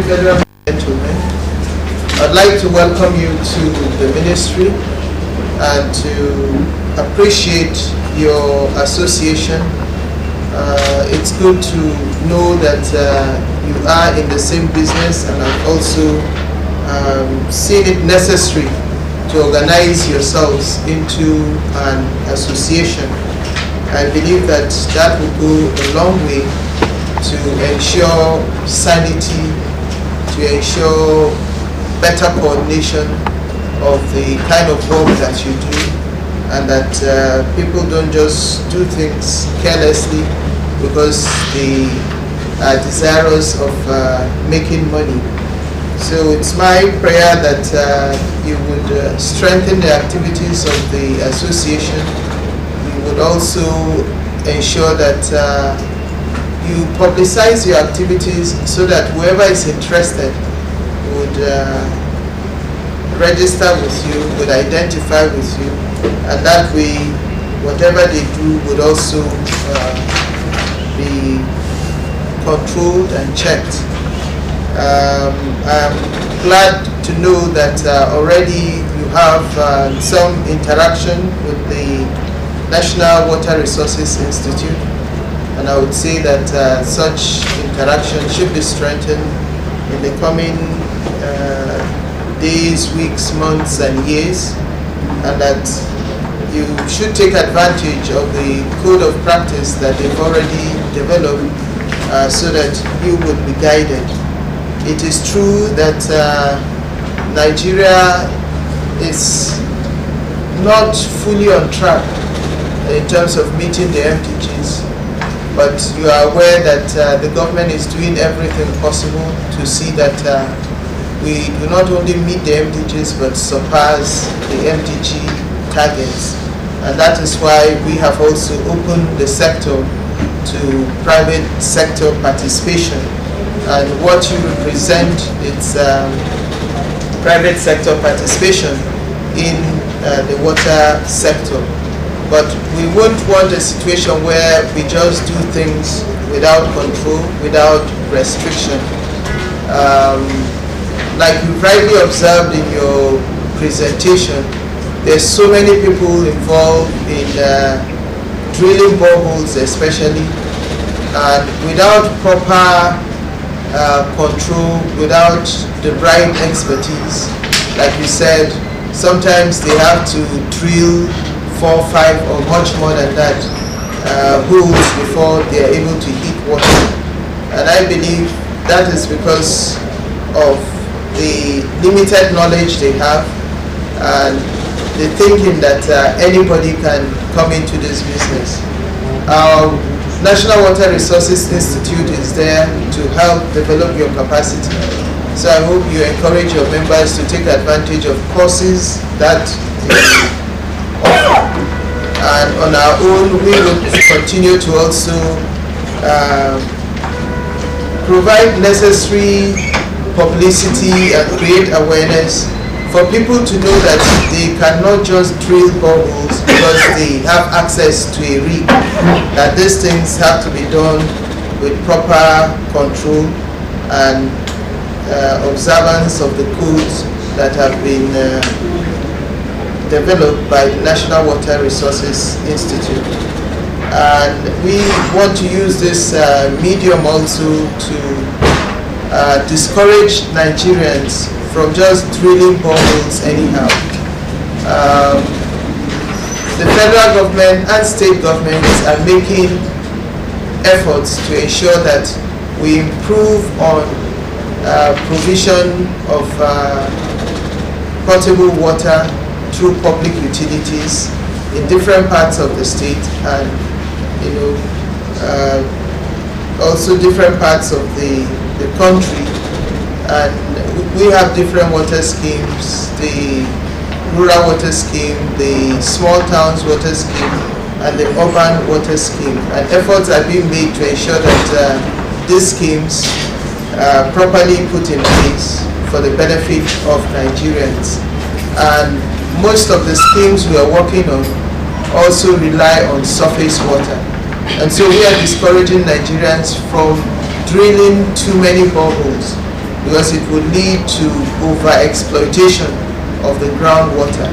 Federal gentlemen, I'd like to welcome you to the ministry and to appreciate your association. It's good to know that you are in the same business, and I've also seen it necessary to organize yourselves into an association. I believe that that will go a long way to ensure sanity, to ensure better coordination of the kind of work that you do, and that people don't just do things carelessly because they are desirous of making money. So it's my prayer that you would strengthen the activities of the association. You would also ensure that you publicize your activities so that whoever is interested would register with you, would identify with you, and that way whatever they do would also be controlled and checked. I'm glad to know that already you have some interaction with the National Water Resources Institute, and I would say that such interaction should be strengthened in the coming days, weeks, months and years, and that you should take advantage of the code of practice that they've already developed so that you would be guided. It is true that Nigeria is not fully on track in terms of meeting the MDGs, but you are aware that the government is doing everything possible to see that we do not only meet the MDGs but surpass the MDG targets. And that is why we have also opened the sector to private sector participation. And what you represent is private sector participation in the water sector. But we won't want a situation where we just do things without control, without restriction. Like you rightly observed in your presentation, there's so many people involved in drilling boreholes especially, and without proper control, without the right expertise. Like you said, sometimes they have to drill 4, 5 or much more than that holes before they are able to heat water. And I believe that is because of the limited knowledge they have and the thinking that anybody can come into this business. Our National Water Resources Institute is there to help develop your capacity. So I hope you encourage your members to take advantage of courses that and on our own we will continue to also provide necessary publicity and create awareness for people to know that they cannot just drill boreholes because they have access to a rig, that these things have to be done with proper control and observance of the codes that have been developed by the National Water Resources Institute. And we want to use this medium also to discourage Nigerians from just drilling boreholes anyhow. The federal government and state governments are making efforts to ensure that we improve on provision of potable water through public utilities in different parts of the state, and also different parts of the country. And we have different water schemes, the rural water scheme, the small towns water scheme, and the urban water scheme. And efforts are being made to ensure that these schemes are properly put in place for the benefit of Nigerians. And most of the schemes we are working on also rely on surface water. And so we are discouraging Nigerians from drilling too many boreholes. because it would lead to over-exploitation of the groundwater.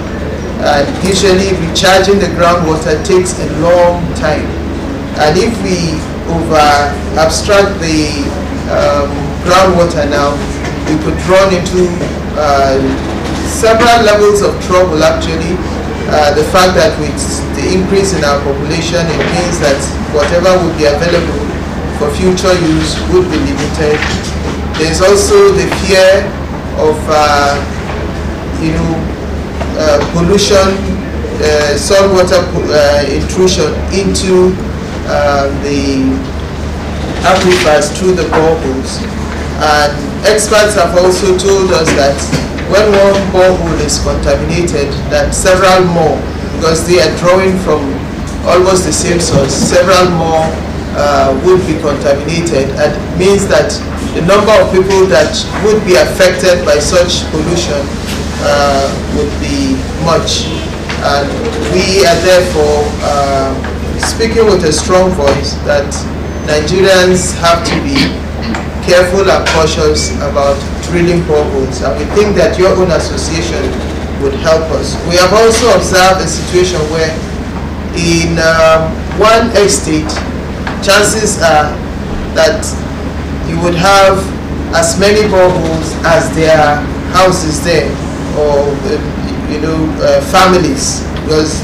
And usually recharging the groundwater takes a long time. And if we over-abstract the groundwater now, we could run into several levels of trouble actually. The fact that with the increase in our population, it means that whatever would be available for future use would be limited. There's also the fear of pollution, saltwater intrusion into the aquifers through the boreholes. And experts have also told us that when one borehole is contaminated, that several more, because they are drawing from almost the same source, several more would be contaminated, and it means that the number of people that would be affected by such pollution would be much. And we are therefore speaking with a strong voice that Nigerians have to be careful and cautious about drilling boreholes, and we think that your own association would help us. We have also observed a situation where in one estate, chances are that you would have as many boreholes as there are houses there, or families, because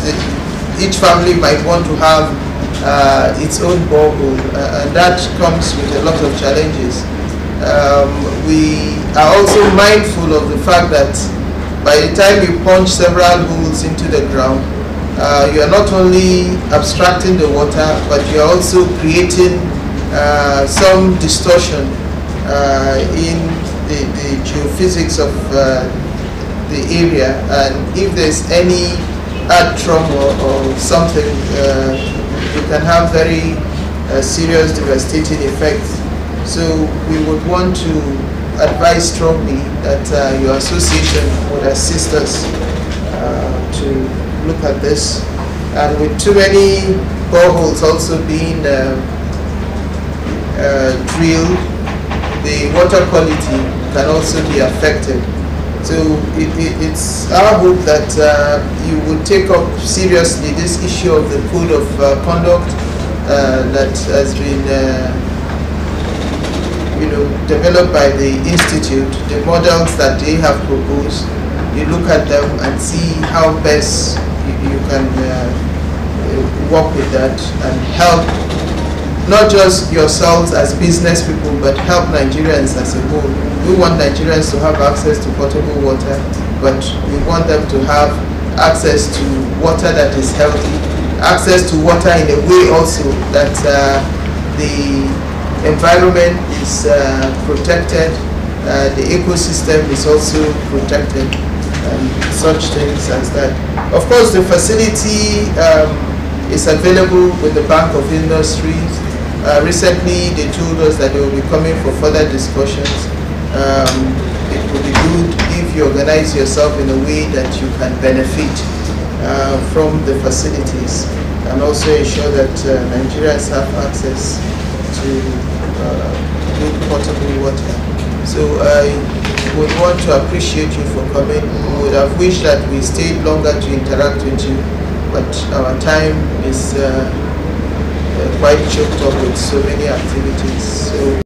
each family might want to have its own borehole, and that comes with a lot of challenges. We are also mindful of the fact that by the time you punch several holes into the ground, you are not only abstracting the water, but you are also creating some distortion in the geophysics of the area. And if there's any AWDROP or something, you can have very serious devastating effects. So we would want to advise strongly that your association would assist us to look at this. And with too many boreholes also being drilled, the water quality can also be affected. So it's our hope that you would take up seriously this issue of the code of conduct that has been developed by the Institute, the models that they have proposed. You look at them and see how best you can work with that and help not just yourselves as business people, but help Nigerians as a whole. We want Nigerians to have access to potable water, but we want them to have access to water that is healthy, access to water in a way also that the environment is protected, the ecosystem is also protected, and such things as that. Of course, the facility is available with the Bank of Industries. Recently, they told us that they will be coming for further discussions. It would be good if you organize yourself in a way that you can benefit from the facilities, and also ensure that Nigerians have access to good potable water. So I would want to appreciate you for coming. We would have wished that we stayed longer to interact with you, but our time is quite choked up with so many activities. So